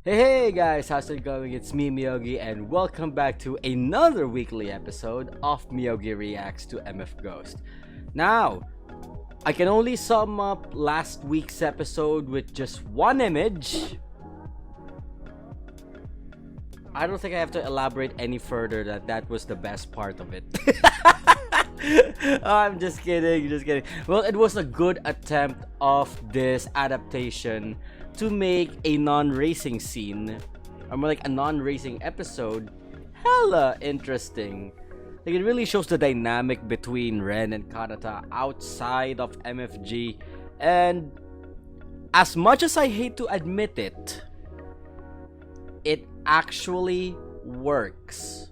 Hey guys, how's it going? It's me, Myogi, and welcome back to another weekly episode of Myogi Reacts to MF Ghost. Now, I can only sum up last week's episode with just one image. I don't think I have to elaborate any further that was the best part of it. I'm just kidding. Well, it was a good attempt of this adaptation to make a non-racing scene, or more like a non-racing episode, hella interesting. Like, it really shows the dynamic between Ren and Kanata outside of MFG, and as much as I hate to admit it, it actually works.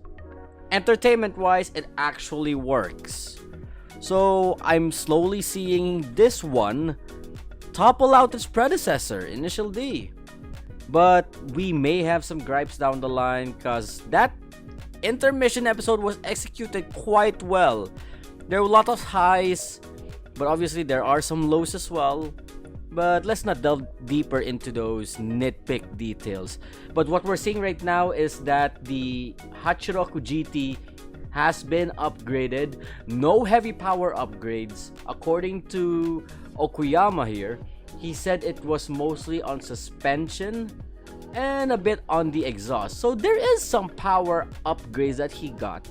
Entertainment-wise, it actually works. So I'm slowly seeing this one topple out its predecessor, Initial D. But we may have some gripes down the line because that intermission episode was executed quite well. There were a lot of highs, but obviously there are some lows as well. But let's not delve deeper into those nitpick details. But what we're seeing right now is that the Hachiroku GT has been upgraded. No heavy power upgrades. According to Okuyama here, he said it was mostly on suspension and a bit on the exhaust. So there is some power upgrades that he got.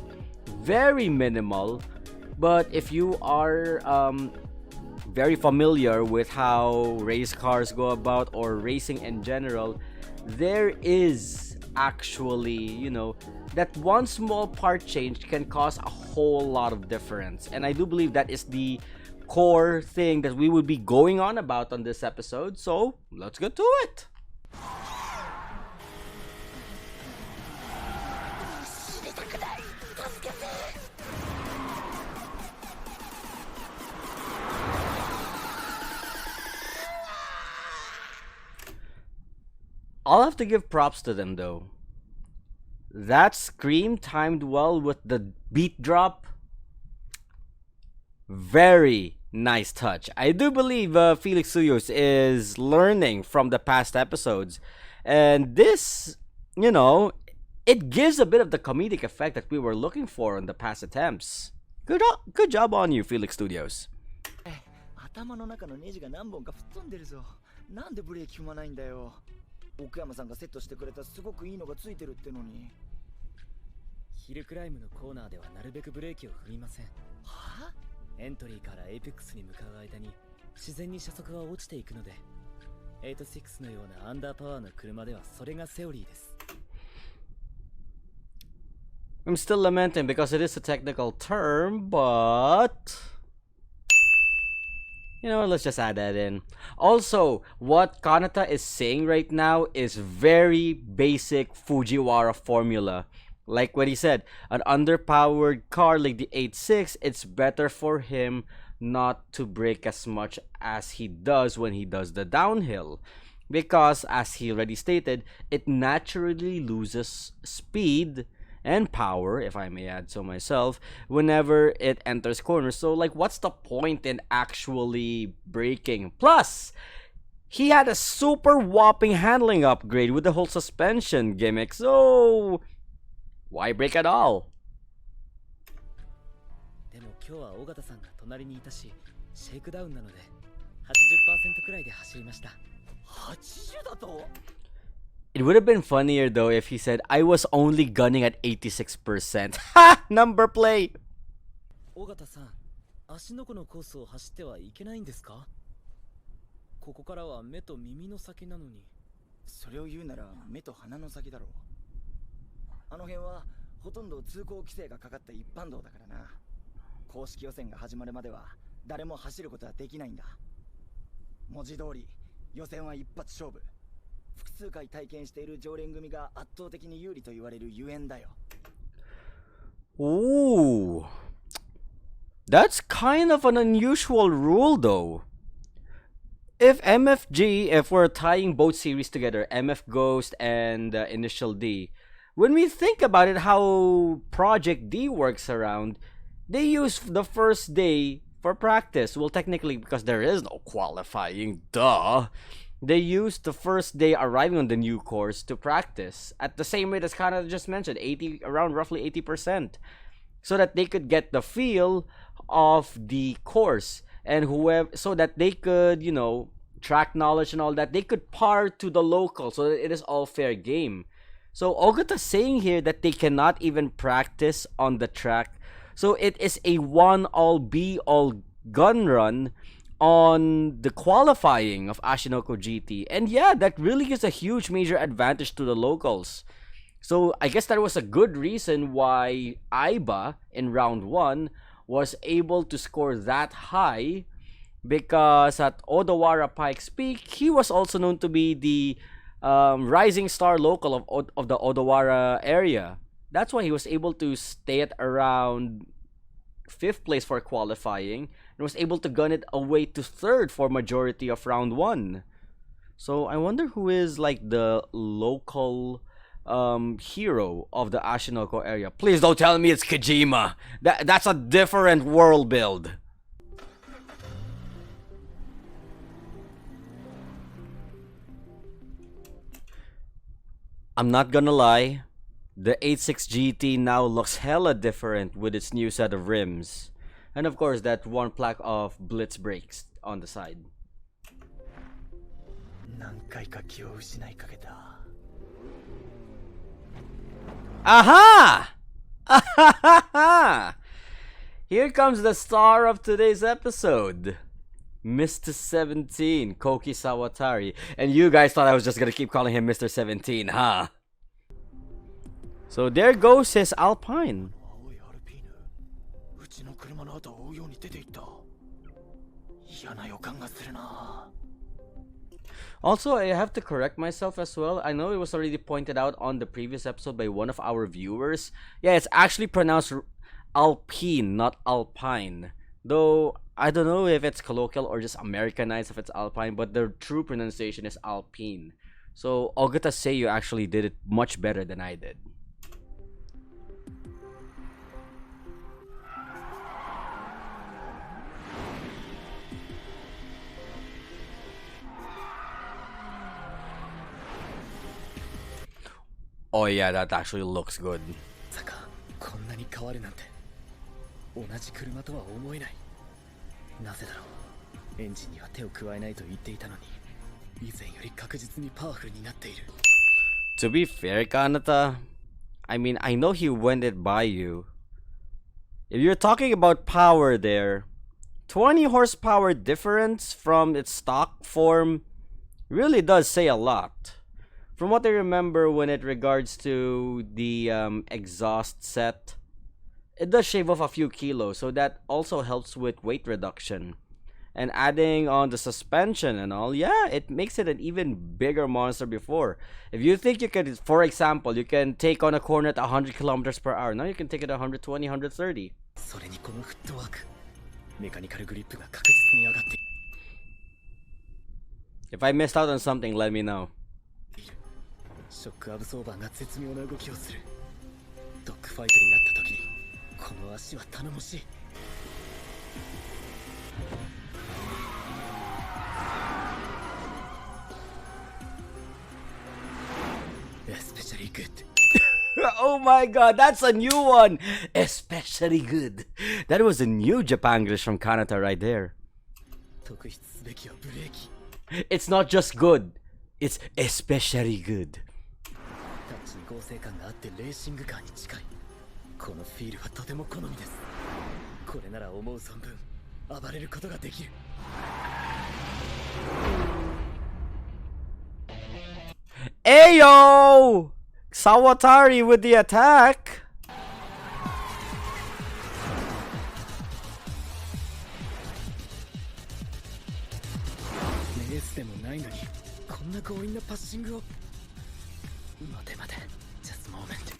Very minimal. But if you are very familiar with how race cars go about or racing in general, there is actually, that one small part change can cause a whole lot of difference. And I do believe that is the core thing that we will be going on about on this episode. So let's get to it. I'll have to give props to them though. That scream timed well with the beat drop. Very nice touch. I do believe Felix Suyos is learning from the past episodes. And this, it gives a bit of the comedic effect that we were looking for in the past attempts. Good job on you, Felix Studios. 頭の中のネジが何本か吹っ飛んでるぞ。なんでブレーキ踏まないんだよ。奥山さんがセットしてくれたすごくいいのがついてるってのに。ヒルクライムのコーナーではなるべくブレーキを踏みません。はあ？エントリーからエイペックスに向かう間に自然に車速は落ちていくので、86のようなアンダーパワーの車ではそれがセオリーです。I'm still lamenting because it is a technical term, but let's just add that in. Also, what Kanata is saying right now is very basic Fujiwara formula. Like what he said, an underpowered car like the 86, it's better for him not to brake as much as he does when he does the downhill. Because, as he already stated, it naturally loses speed and power, if I may add so myself, whenever it enters corners. So, like, what's the point in actually braking? Plus, he had a super whopping handling upgrade with the whole suspension gimmick. So, why brake at all? でも今日は尾形さんが隣にいたし、シェイクダウンなので80%くらいで走りました。80だと？It would have been funnier though if he said, I was only gunning at 86%. Ha! Number play! 尾形さん、足の子のコースを走ってはいけないんですか？ここからは目と耳の先なのに。それを言うなら目と鼻の先だろう。あの辺はほとんど通行規制がかかった一般道だからな。公式予選が始まるまでは誰も走ることはできないんだ。文字通り予選は一発勝負。複数回体験している常連組が圧倒的に有利と言われるゆえんだよ。Ooh. That's kind of an unusual rule though. If we're tying both series together, MF Ghost and Initial D, when we think about it, how Project D works around, they use the first day for practice. Well, technically, because there is no qualifying, duh. they used the first day arriving on the new course to practice at the same rate as Kanata just mentioned, around roughly 80%, so that they could get the feel of the course, and whoever, so that they could, track knowledge and all that. They could par to the local, so that it is all fair game. So Ogata's saying here that they cannot even practice on the track. So it is a one all be all gun run on the qualifying of Ashinoko GT. And yeah, that really is a huge major advantage to the locals. So I guess that was a good reason why Aiba in round 1 was able to score that high, because at Odawara Pikes Peak, he was also known to be the rising star local of the Odawara area. That's why he was able to stay at around 5th place for qualifying and was able to gun it away to 3rd for majority of round 1. So I wonder who is like the local hero of the Ashinoko area. Please don't tell me it's Kojima. That's a different world build. I'm not gonna lie, the 86 GT now looks hella different with its new set of rims. And of course that one plaque of Blitz brakes on the side. Aha! Here comes the star of today's episode, Mr. 17, Koki Sawatari. And you guys thought I was just gonna keep calling him Mr. 17, huh? So there goes his Alpine. Also, I have to correct myself as well. I know it was already pointed out on the previous episode by one of our viewers. Yeah, it's actually pronounced Alpine, not Alpine. Though, I don't know if it's colloquial or just Americanized if it's Alpine, but the true pronunciation is Alpine. So, Ogata Seiyu actually did it much better than I did. Oh yeah, that actually looks good. こんなに変わるなんて同じ車とは思えない。なぜだろう。エンジンには手を加えないと言っていたのに、以前より確実にパワフルになっている。To be fair, Kanata, I mean, I know he went it by you. If you're talking about power there, 20 horsepower difference from its stock form really does say a lot. From what I remember when it regards to the exhaust set, it does shave off a few kilos, so that also helps with weight reduction. And adding on the suspension and all, yeah, it makes it an even bigger monster before. If you think you could, for example, you can take on a corner at 100 kilometers per hour, now you can take it at 120, 130. If I missed out on something, let me know. ショックアブソーバーが絶妙な動きをする。ドッグファイトになった時にこの足は頼もしい。Especially good. Oh my god, that's a new one! Especially good. That was a new Japanglish from Kanata right there. 特筆すべきはブレーキ。It's not just good, it's especially good. タッチに合成感があってレーシングカーに近い。このフィールはとても好みです。これなら思う存分暴れることができる。Ayo! Sawatari with the attack! レースでもないのにこんな強引なパッシングを。待て待て just a moment.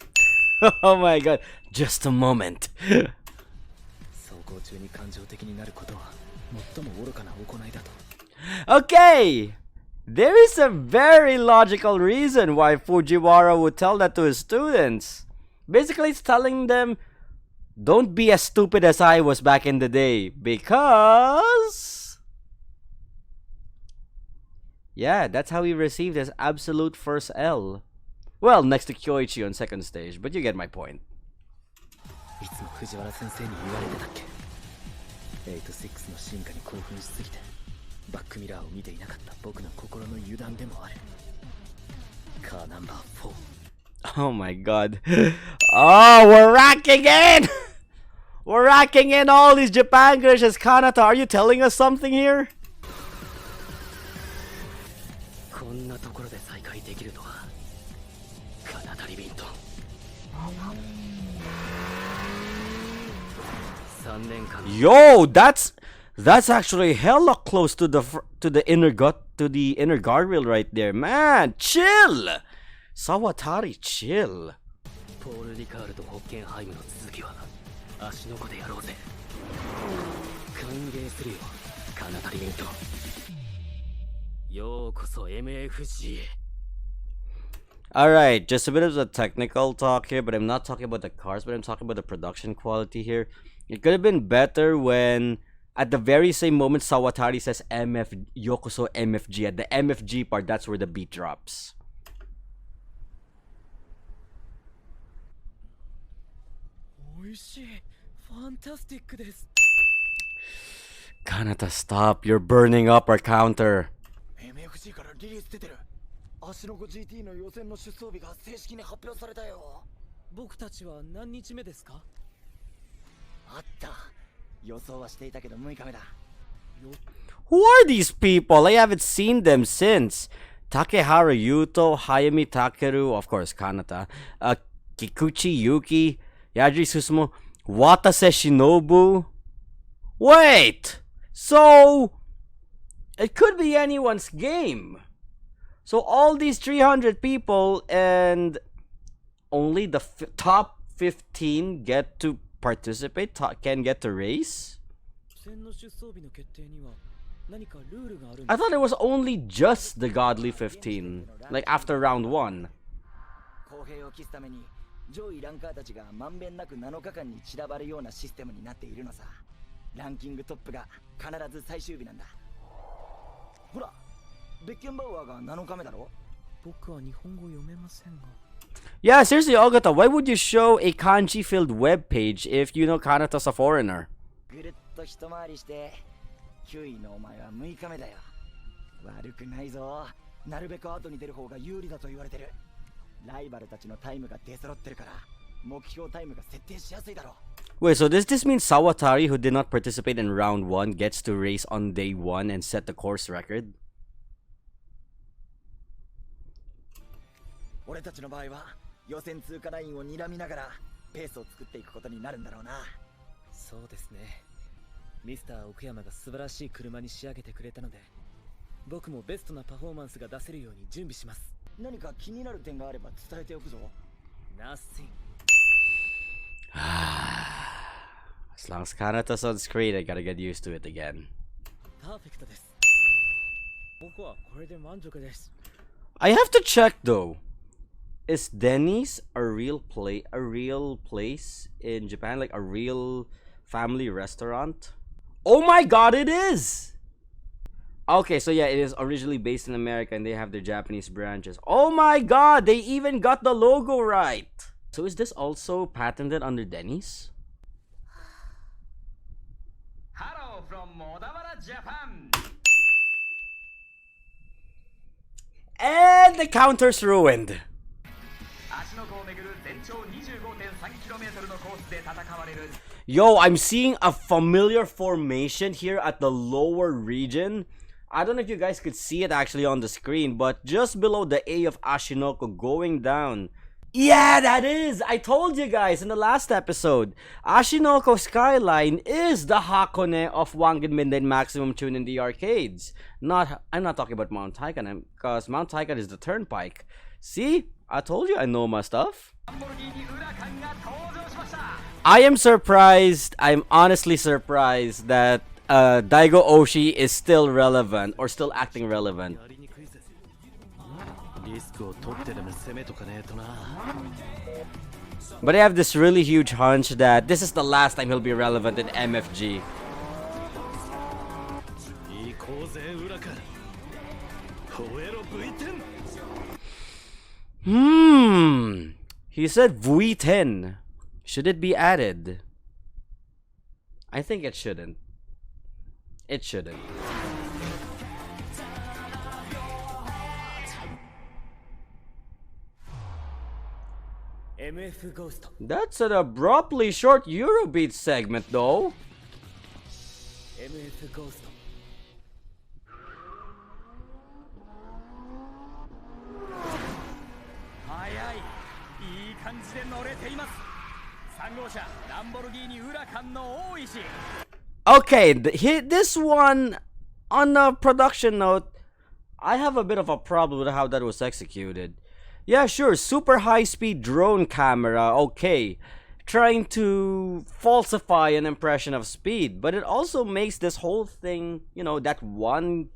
Oh my god, just a moment. 走行中に感情的になることは最も愚かな行いだと。 Okay! There is a very logical reason why Fujiwara would tell that to his students. Basically, it's telling them, don't be as stupid as I was back in the day, because Yeah, that's how he received his absolute first L. Well, next to Kyoichi on second stage, but you get my point. いつも藤原先生に言われてたっけ86の進化に興奮しすぎてバックミラーを見ていなかった僕の心の油断でもあるカーナンバー4 Oh my god. Oh, we're racking in! We're racking in all these Japanglish as Kanata. Are you telling us something here? こんなところで再会できるとはカナダリビントン3年間 Yo, that's actually hella close to the inner guardrail right there. Man, chill. Sawatari, chill. ポール・リカールとホッケンハイムの続きは足の子でやろうぜ歓迎するよカナダリビントンようこそ MFG へ Alright, just a bit of a technical talk here, but I'm not talking about the cars, but I'm talking about the production quality here. It could have been better when, at the very same moment, Sawatari says Yokoso MFG. At the MFG part, that's where the beat drops. おいしいファンタスティックです Kanata, stop. You're burning up our counter. MFG からリリース出てる。足の子 GT の予選の出走日が正式に発表されたよ。僕たちは何日目ですかあった。予想はしていたけど6日目だ。 Who are these people? I haven't seen them since. Takehara Yuto, Hayami Takeru, of course, Kanata, Kikuchi Yuki, Yajiri Susumu, Watase Shinobu. Wait! So, it could be anyone's game. So all these 300 people and only the top 15 get to participate, can get to race? I thought it was only just the godly 15, like after round 1. 公平を期すために上位ランカーたちがまんべんなく7日間に散らばるようなシステムになっているのさ。ランキングトップが必ず最終日なんだ。ほら、ベッケンバウアーが7日目だろ。僕は日本語読めませんが。Yeah, seriously, Ogata, why would you show a kanji-filled web page if you know Kanata's a foreigner? ぐるっと一回りして9位のお前は6日目だよ。悪くないぞ。なるべく後に出る方が有利だと言われてる。ライバルたちのタイムが出揃ってるから目標タイムが設定しやすいだろう。 Wait, so does this mean Sawatari, who did not participate in round 1, gets to race on day 1 and set the course record? 俺たちの場合は予選通過ラインを睨みながらペースを作っていくことになるんだろうな。そうですね。ミスター奥山が素晴らしい車に仕上げてくれたので、僕もベストなパフォーマンスが出せるように準備します。何か気になる点があれば伝えておくぞ。Nothing. As long as Kanata's on screen, I gotta get used to it again. パーフェクトです。僕はこれで満足です。I have to check though. Is Denny's a real place in Japan? Like a real family restaurant? Oh my god, it is! Okay, so yeah, it is originally based in America and they have their Japanese branches. Oh my god, they even got the logo right! So is this also patented under Denny's? Hello from Modawara, Japan! And the counter's ruined. 足の子を巡る全長 25.3km のコースで戦われる Yo, I'm seeing a familiar formation here at the lower region. I don't know if you guys could see it actually on the screen, but just below the A of Ashinoko going down. Yeah, that is! I told you guys in the last episode. Ashinoko Skyline is the Hakone of Wangen Midnight Maximum Tune in the arcades. I'm not talking about Mount Taikan, because Mount Taikan is the turnpike. See? I told you I know my stuff. I am surprised, I'm honestly surprised that Daigo Oshi is still relevant, or still acting relevant. But I have this really huge hunch that this is the last time he'll be relevant in MFG. He said V10. Should it be added? I think it shouldn't. It shouldn't. MF ゴースト That's an abruptly short Eurobeat segment, though. MF ゴースト早い、いい感じで乗れています。3号車ランボルギーニウラカンの大石。 Okay, this one, on a production note, I have a bit of a problem with how that was executed. Yeah, sure, super high-speed drone camera, okay. Trying to falsify an impression of speed, but it also makes this whole thing, you know, that one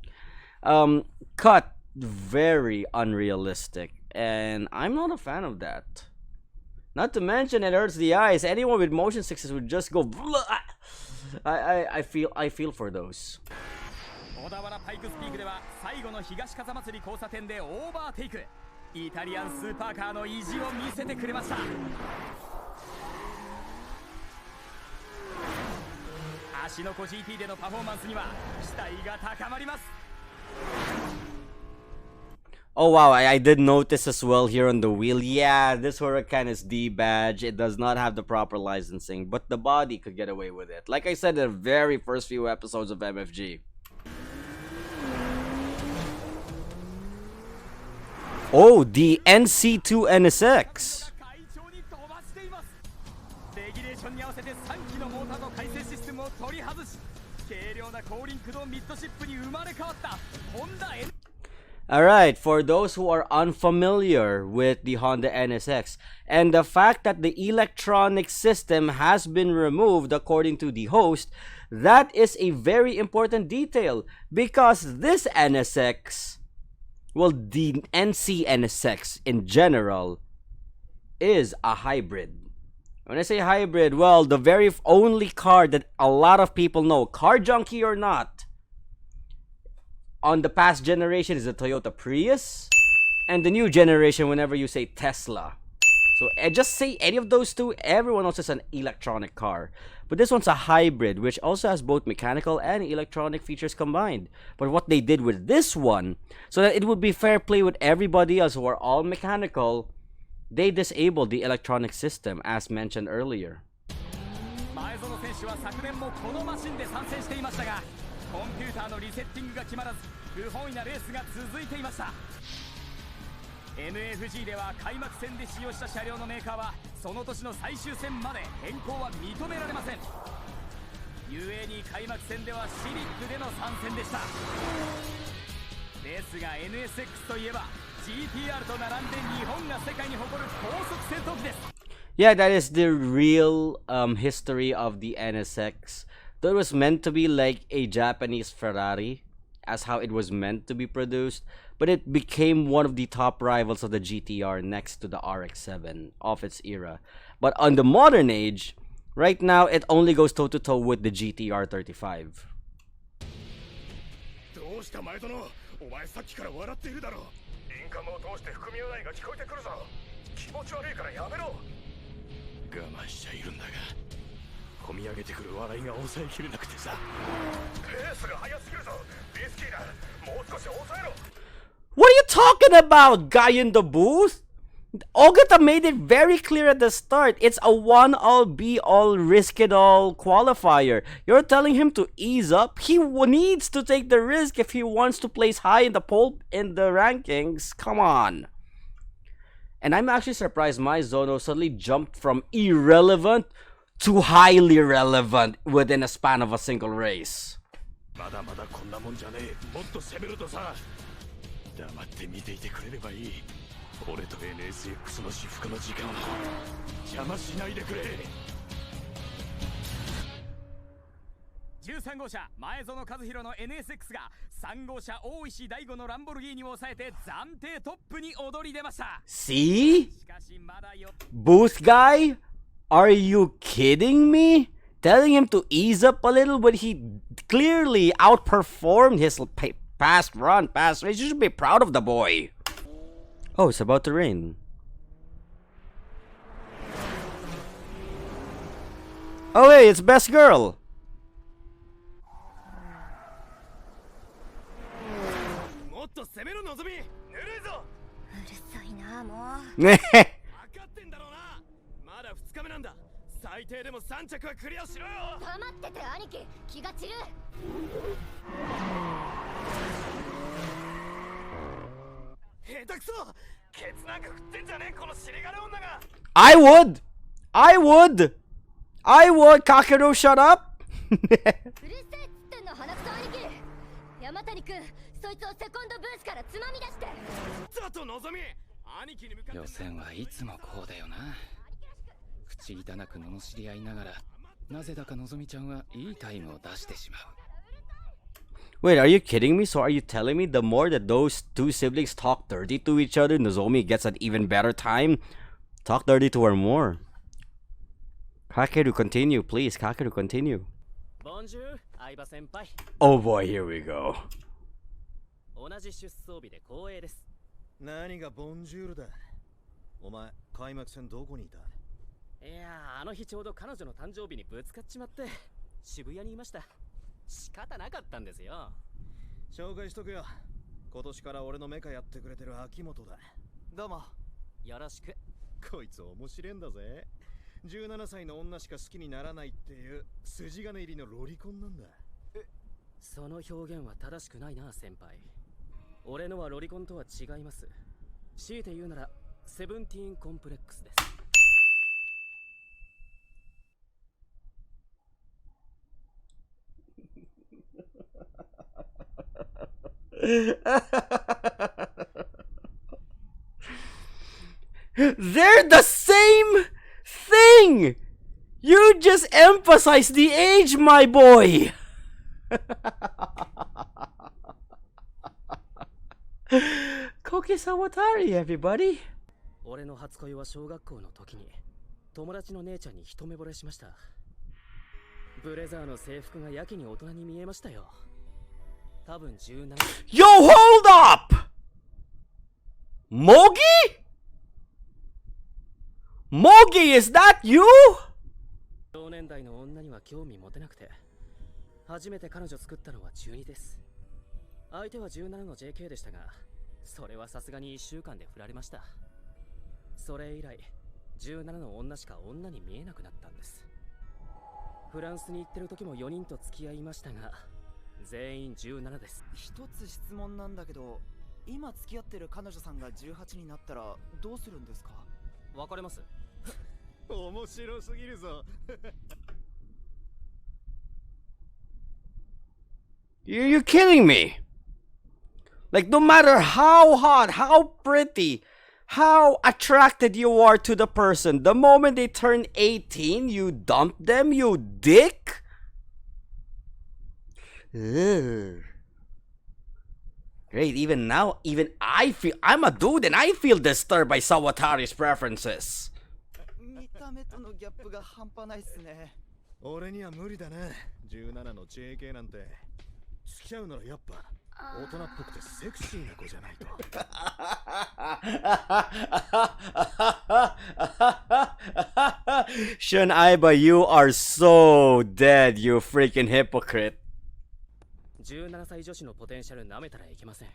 cut very unrealistic. And I'm not a fan of that. Not to mention it hurts the eyes. Anyone with motion sickness would just go. I feel for those. 小田原パイクスピークでは最後の東風祭り交差点でオーバーテイク。イタリアンスーパーカーの意地を見せてくれました。足の子 GT でのパフォーマンスには期待が高まります。 Oh wow, I did notice as well here on the wheel. Yeah, this Huracan is D badge. It does not have the proper licensing, but the body could get away with it. Like I said in the very first few episodes of MFG. Oh, the NC2 NSX. レギュレーションに合わせて3機のモーターと回生システムを取り外し、軽量な後輪駆動ミッドシップに生まれ変わったホンダ N。 Alright, for those who are unfamiliar with the Honda NSX and the fact that the electronic system has been removed according to the host, that is a very important detail because this NSX, well, the NC NSX in general, is a hybrid. When I say hybrid, well, the very only car that a lot of people know, car junkie or not, on the past generation is the Toyota Prius, and the new generation whenever you say Tesla. So just say any of those two, everyone else is an electronic car. But this one's a hybrid, which also has both mechanical and electronic features combined. But what they did with this one, so that it would be fair play with everybody else who are all mechanical, they disabled the electronic system as mentioned earlier. 前園選手は昨年もこのマシンで参戦していましたが、コンピューターのリセッティングが決まらず不本意なレースが続いていました。 MFG では開幕戦で使用した車両のメーカーはその年の最終戦まで変更は認められません。故に開幕戦ではシリックでの参戦でした。ですが NSX といえば GTR と並んで日本が世界に誇る高速戦闘機です。 Yeah, that is the real history of the NSX. That was meant to be like a Japanese Ferrari, as how it was meant to be produced, but it became one of the top rivals of the GTR next to the RX-7 of its era. But on the modern age, right now it only goes toe-to-toe with the GTR 35. どうした前園、お前さっきから笑っているだろう。インカムを通して含み笑いが聞こえてくるぞ。気持ち悪いからやめろ。我慢しちゃいるんだが、込み上げてくる笑いが抑えきれなくてさ。ペースが速すぎるぞ。リスキーだ。もう少し抑えろ。 What are you talking about, guy in the booth? Ogata made it very clear at the start. It's a one-all, be-all, risk-it-all qualifier. You're telling him to ease up? He needs to take the risk if he wants to place high in the poll in the rankings. Come on. And I'm actually surprised my Zono suddenly jumped from irrelevant to highly relevant within a span of a single race. まだまだこんなもんじゃねえ。もっと攻めるとさ。黙って見ていてくれればいい。俺と NSX の至福の時間を邪魔しないでくれ。13号車前園和弘の NSX が3号車大石大吾のランボルギーニを抑えて暫定トップに躍り出ました。 See? しかしまだよ Booth guy? Are you kidding me? Telling him to ease up a little, but he clearly outperformed his Fast run, fast race. You should be proud of the boy. Oh, it's about to rain. Oh, hey, it's Best Girl. もっと攻めろのぞみ。ぬるいぞ。うるさいなもう。ね分かってんだろうな。まだ2日目なんだ。最低でも3着はクリアしろよ。黙ってて兄貴、気が散る。下手くそ。ケツなんか食ってんじゃねえこの尻金女が。I would. Kakeru, shut up. うるせえっつってんの鼻くそ兄貴。山谷君、そいつをセコンドブースからつまみ出して。だとのぞみ。兄貴に向かって。予選はいつもこうだよな。口汚く罵り合いながら、なぜだかのぞみちゃんはいいタイムを出してしまう。Wait, are you kidding me? So are you telling me the more that those two siblings talk dirty to each other, Nozomi gets an even better time? Talk dirty to her more. Kakeru, continue, please. Kakeru, continue. Bonjour, 相葉先輩。 Oh boy, here we go. 同じ出走日で光栄です。何がボンジュールだ。お前開幕戦どこにいた。いやー、あの日ちょうど彼女の誕生日にぶつかっちまって渋谷にいました。仕方なかったんですよ。紹介しとくよ。今年から俺のメカやってくれてる秋元だ。どうもよろしく。こいつ面白いんだぜ。17歳の女しか好きにならないっていう筋金入りのロリコンなんだ。その表現は正しくないな先輩。俺のはロリコンとは違います。強いて言うならセブンティーンコンプレックスです。They're the same thing! You just emphasize the age, my boy! Koki Sawatari, everybody! 俺の初恋は小学校の時に友達の姉ちゃんに一目惚れしました。ブレザーの制服がやけに大人に見えましたよ。多分17。 Yo, hold up! Mogi? Mogi, is that you? 同年代の女には興味持てなくて、初めて彼女作ったのは12です。相手は17の JK でしたが、それはさすがに1週間で振られました。それ以来17の女しか女に見えなくなったんです。フランスに行ってる時も4人と付き合いましたが、全員17です。一つ質問なんだけど、今付き合ってる彼女さんが18になったらどうするんですか。別れます。面白すぎるぞ。You're kidding me? Like, no matter how hot, how pretty, how attracted you are to the person, the moment they turn 18, you dump them, you dick? Ugh. Great, even now, even I'm a dude and I feel disturbed by Sawatari's preferences. 見た目とのギャップが半端ないっすね。俺には無理だな。17の JK なんて。付き合うならやっぱ大人っぽくてセクシーな子じゃないと。Shun Aiba, you are so dead, you freaking hypocrite. 17歳女子のポテンシャル舐めたらいけません。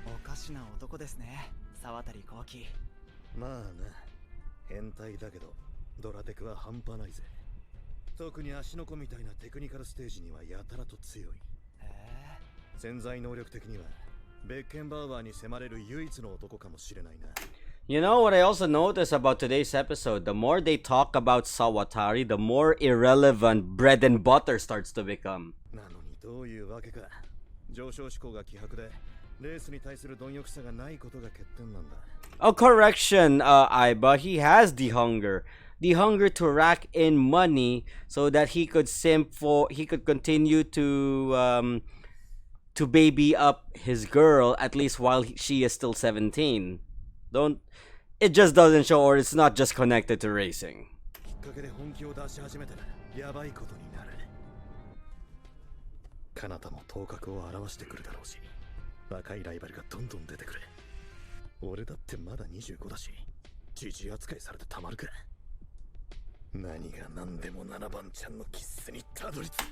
おかしな男ですね、沢渡幸喜。まあな、変態だけどドラテクは半端ないぜ。特に足の子みたいなテクニカルステージにはやたらと強い。潜在能力的にはベッケンバウアーに迫れる唯一の男かもしれないな。You know what I also noticed about today's episode? The more they talk about Sawatari, the more irrelevant bread and butter starts to become. なのにどういうわけか、上昇志向が希薄でレースに対する貪欲さがないことが欠点なんだ。Oh, correction, Aiba. He has the hunger to rack in money so that he could continue to baby up his girl at least while she is still 17. It just doesn't show, or it's not just connected to racing. きっかけで本気を出し始めたらやばいことになる。彼方も頭角を現してくるだろうし、若いライバルがどんどん出てくる。俺だってまだ25だし、じじい扱いされてたまるか。何が何でも7番ちゃんのキッスにたどり着く。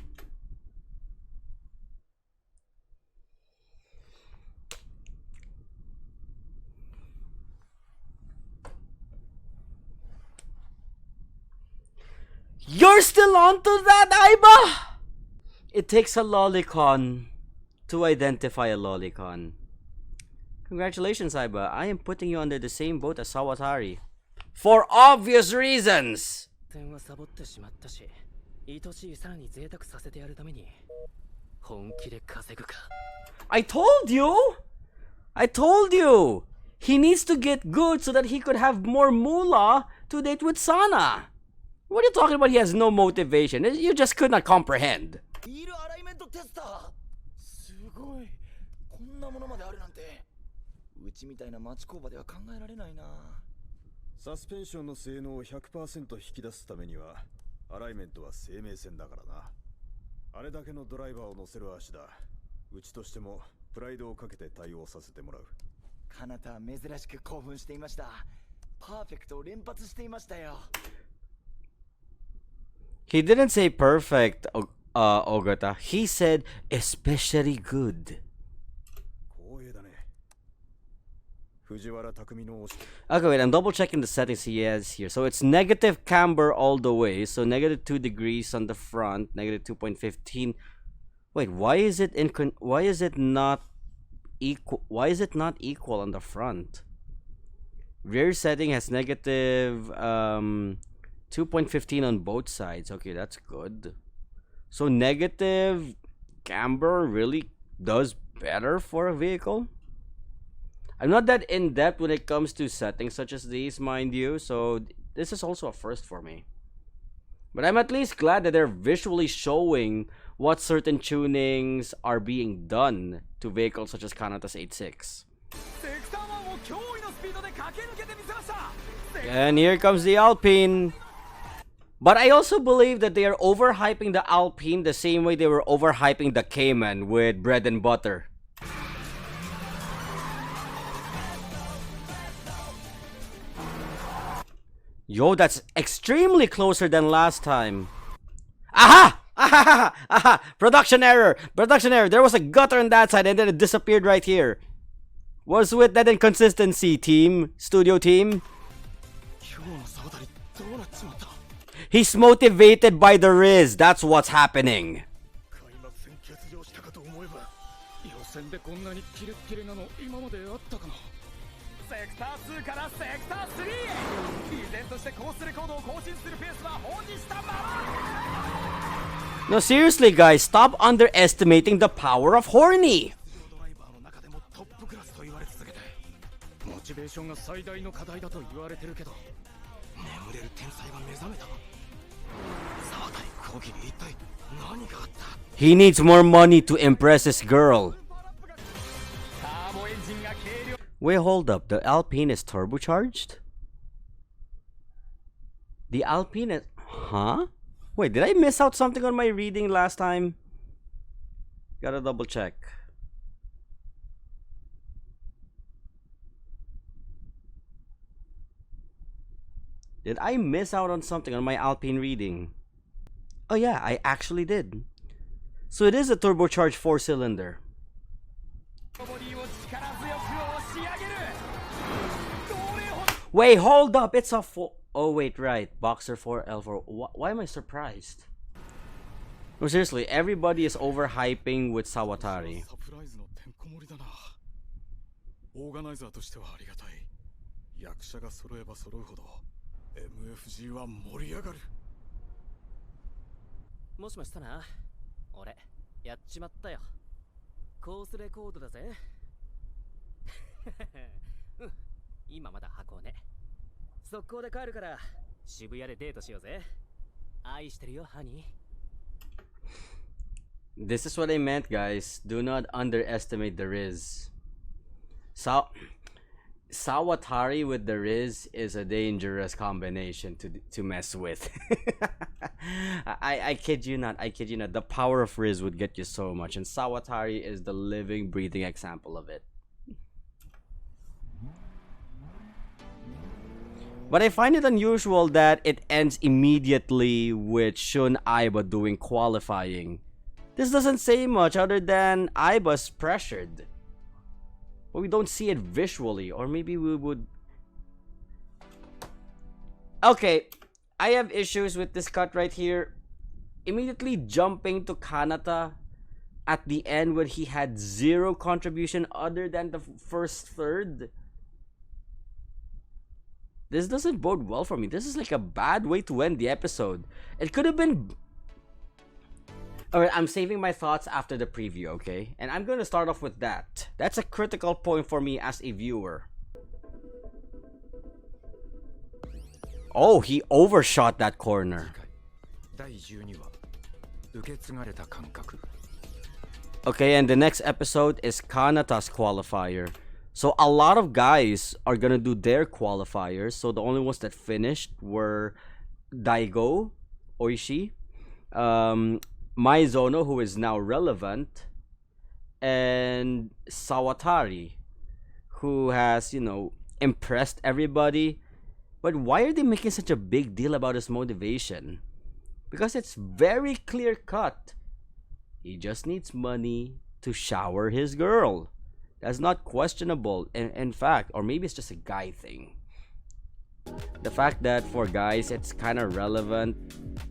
You're still on to that, Aiba? It takes a lolicon to identify a lolicon. Congratulations, Aiba. I am putting you under the same boat as Sawatari. For obvious reasons! 点はサボってしまったし、愛しいさらに贅沢させてやるために本気で稼ぐか。I told you! I told you! He needs to get good so that he could have more moolah to date with Sana. What are you talking about? He has no motivation. You just could not comprehend. ヒールアライメントテスター、すごい。こんなものまであるなんて、うちみたいな町工場では考えられないな。サスペンションの性能を 100% 引き出すためにはアライメントは生命線だからな。あれだけのドライバーを乗せる足だ。うちとしてもプライドをかけて対応させてもらう。カナタは珍しく興奮していました。パーフェクトを連発していましたよ。He didn't say perfect, Ogata. He said especially good. 光栄だね。藤原匠の推し。 Okay, wait, I'm double checking the settings he has here. So it's negative camber all the way. So negative 2 degrees on the front, negative 2.15. Wait, why is it not equal? Why is it not equal on the front? Rear setting has negative 2.15 on both sides. Okay, that's good. So negative camber really does better for a vehicle. I'm not that in-depth when it comes to settings such as these, mind you, so this is also a first for me. But I'm at least glad that they're visually showing what certain tunings are being done to vehicles such as Kanata's 8.6. And here comes the Alpine. But I also believe that they are overhyping the Alpine the same way they were overhyping the Cayman with bread and butter. Yo, that's extremely closer than last time. Aha! Aha! Aha! Production error! Production error! There was a gutter on that side and then it disappeared right here. What's with that inconsistency, team? Studio team? He's motivated by the Riz. That's what's happening. No, seriously, guys, stop underestimating the power of Horny. He needs more money to impress his girl. Wait, hold up. The Alpine is turbocharged? The Alpine is... Huh? Wait, did I miss out something on my reading last time? Gotta double check. Did I miss out on something on my Alpine reading? Oh yeah, I actually did. So it is a turbocharged 4-cylinder. Wait, hold up. It's a 4... Oh wait, right. Boxer 4L4. Why am I surprised? No, seriously, everybody is overhyping with Sawatari. This is what I meant, guys. Do not underestimate the Riz. So, Sawatari with the Riz is a dangerous combination to mess with. I kid you not. I kid you not. The power of Riz would get you so much, and Sawatari is the living, breathing example of it. But I find it unusual that it ends immediately with Shun Aiba doing qualifying. This doesn't say much other than Aiba's pressured. But we don't see it visually, or maybe we would... Okay, I have issues with this cut right here. Immediately jumping to Kanata at the end when he had zero contribution other than the first third. This doesn't bode well for me. This is like a bad way to end the episode. It could have been... Alright, I'm saving my thoughts after the preview, okay? And I'm going to start off with that. That's a critical point for me as a viewer. Oh, he overshot that corner. Okay, and the next episode is Kanata's qualifier. So a lot of guys are gonna do their qualifiers. So the only ones that finished were Daigo, Oishi, Maizono, who is now relevant, and Sawatari, who has, you know, impressed everybody. But why are they making such a big deal about his motivation? Because it's very clear cut. He just needs money to shower his girl. That's not questionable. In fact, or maybe it's just a guy thing. The fact that for guys it's kind of relevant,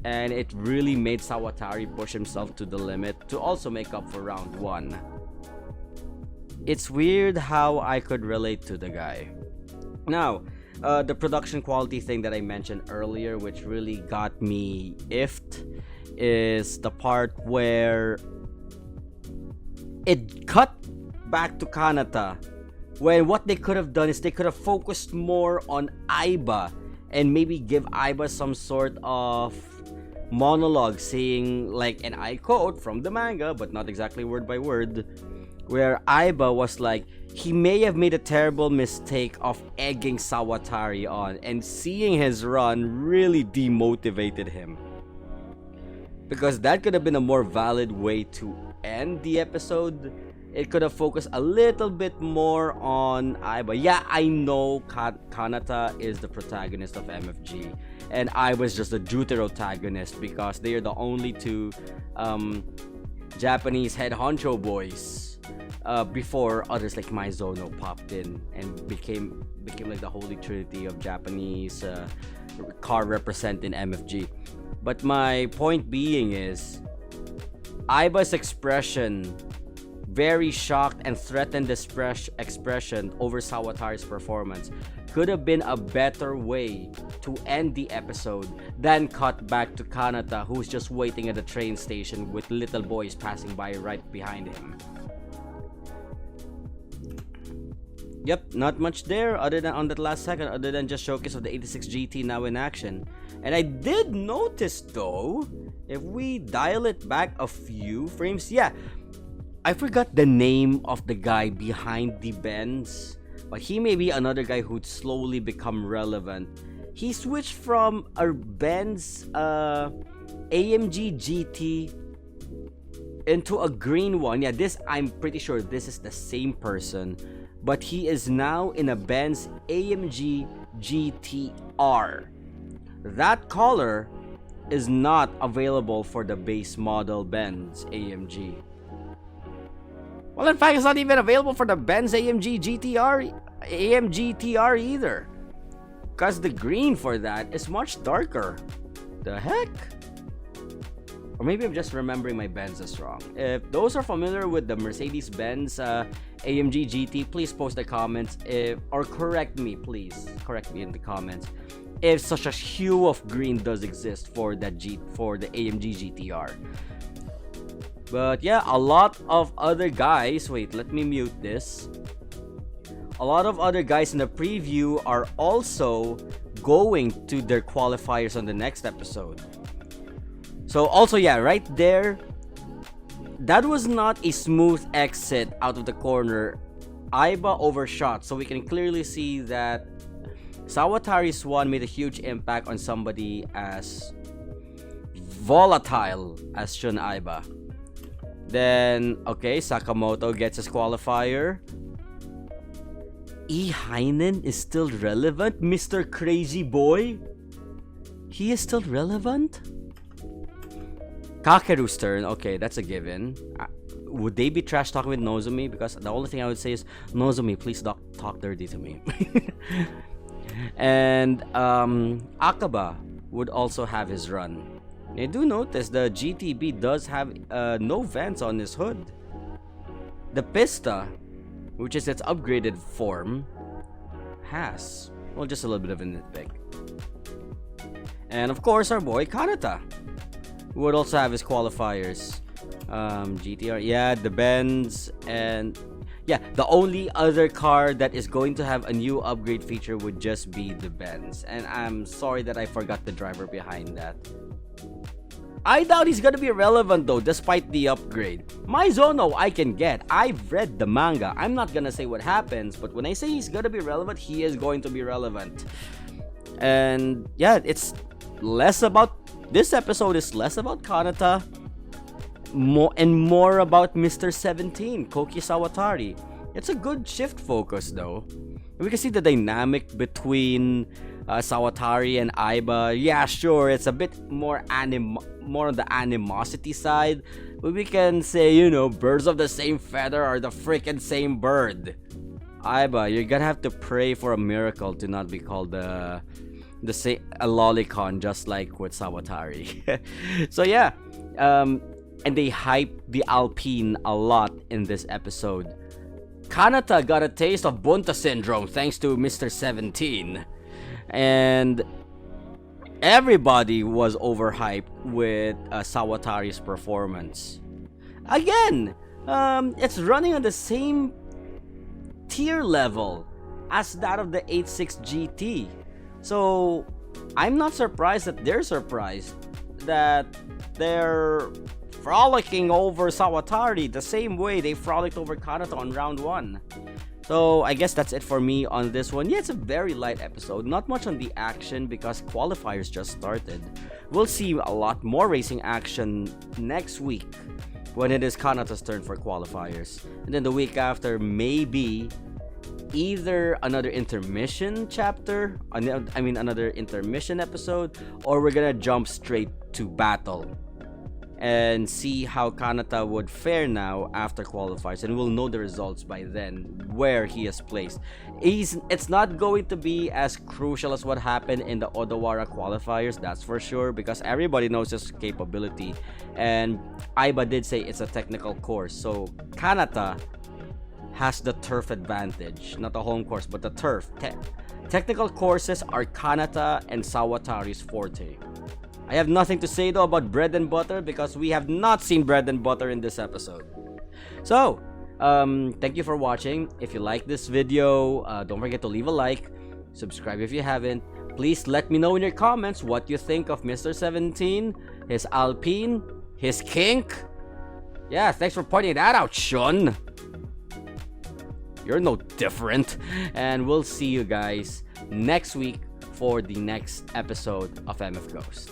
and it really made Sawatari push himself to the limit to also make up for round 1. It's weird how I could relate to the guy. Now, the production quality thing that I mentioned earlier, which really got me iffed, is the part where it cut back to Kanata, when what they could have done is they could have focused more on Aiba and maybe give Aiba some sort of monologue saying, like, and I quote from the manga but not exactly word by word, where Aiba was like, he may have made a terrible mistake of egging Sawatari on, and seeing his run really demotivated him. Because that could have been a more valid way to end the episode. It could have focused a little bit more on Aiba. Yeah, I know Kanata is the protagonist of MFG, and Aiba's just the deuterotagonist because they are the only two Japanese head honcho boys before others like Maizono popped in and became like the holy trinity of Japanese car represent in MFG. But my point being is, Aiba's expression, very shocked and threatened expression over Sawatari's performance, could have been a better way to end the episode than cut back to Kanata, who's just waiting at the train station with little boys passing by right behind him. Yep, not much there other than on that last second, other than just showcase of the 86 GT now in action. And I did notice though, if we dial it back a few frames, yeah, I forgot the name of the guy behind the Benz, but he may be another guy who'd slowly become relevant. He switched from a Benz AMG GT into a green one. Yeah, this, I'm pretty sure this is the same person, but he is now in a Benz AMG GTR. That color is not available for the base model Benz AMG. Well, in fact, it's not even available for the Benz AMG TR either, because the green for that is much darker. The heck? Or maybe I'm just remembering my Benzes wrong. If those are familiar with the Mercedes-Benz AMG GT, please post the comments, or correct me, please. Correct me in the comments if such a hue of green does exist for the AMG GTR. But yeah, a lot of other guys, wait, let me mute this. A lot of other guys in the preview are also going to their qualifiers on the next episode. So also, yeah, right there, that was not a smooth exit out of the corner Aiba overshot, so we can clearly see that Sawatari's Swan made a huge impact on somebody as volatile as Shun Aiba. Then, okay, Sakamoto gets his qualifier. E. Heinen is still relevant? Mr. Crazy Boy? He is still relevant? Kakeru's turn. Okay, that's a given. Would they be trash talking with Nozomi? Because the only thing I would say is, Nozomi, please talk dirty to me. And Akaba would also have his run. I do notice the GTB does have no vents on his hood. The Pista, which is its upgraded form, has, well, just a little bit of a nitpick. And of course, our boy Kanata would also have his qualifiers. GTR, yeah, the Benz, and yeah, the only other car that is going to have a new upgrade feature would just be the Benz. And I'm sorry that I forgot the driver behind that. I doubt he's gonna be relevant though, despite the upgrade. Maizono I can get. I've read the manga. I'm not gonna say what happens, but when I say he's gonna be relevant, he is going to be relevant. And yeah, it's less about, this episode is less about Kanata, more about Mr. 17, Koki Sawatari. It's a good shift focus though. We can see the dynamic between Sawatari and Aiba. Yeah, sure, it's a bit more on the animosity side, but we can say, you know, birds of the same feather are the freaking same bird. Aiba, you're gonna have to pray for a miracle to not be called a lolicon, just like with Sawatari. So yeah, and they hype the Alpine a lot in this episode. Kanata got a taste of Bunta syndrome thanks to Mr. 17. And everybody was overhyped with Sawatari's performance. Again, it's running on the same tier level as that of the 86 GT. So I'm not surprised that they're surprised that they're frolicking over Sawatari the same way they frolicked over Kanata on round 1. So I guess that's it for me on this one. Yeah, it's a very light episode. Not much on the action because qualifiers just started. We'll see a lot more racing action next week when it is Kanata's turn for qualifiers. And then the week after, maybe either another intermission chapter, another intermission episode, or we're gonna jump straight to battle and see how Kanata would fare now after qualifiers, and we'll know the results by then, where he is placed. It's not going to be as crucial as what happened in the Odawara qualifiers, that's for sure, because everybody knows his capability, and Aiba did say it's a technical course, so Kanata has the turf advantage, not the home course, but the turf. Technical courses are Kanata and Sawatari's forte. I have nothing to say though about bread and butter because we have not seen bread and butter in this episode. So, thank you for watching. If you like this video, don't forget to leave a like, subscribe if you haven't. Please let me know in your comments what you think of Mr. 17, his Alpine, his kink. Yeah, thanks for pointing that out, Shun. You're no different. And we'll see you guys next week for the next episode of MF Ghost.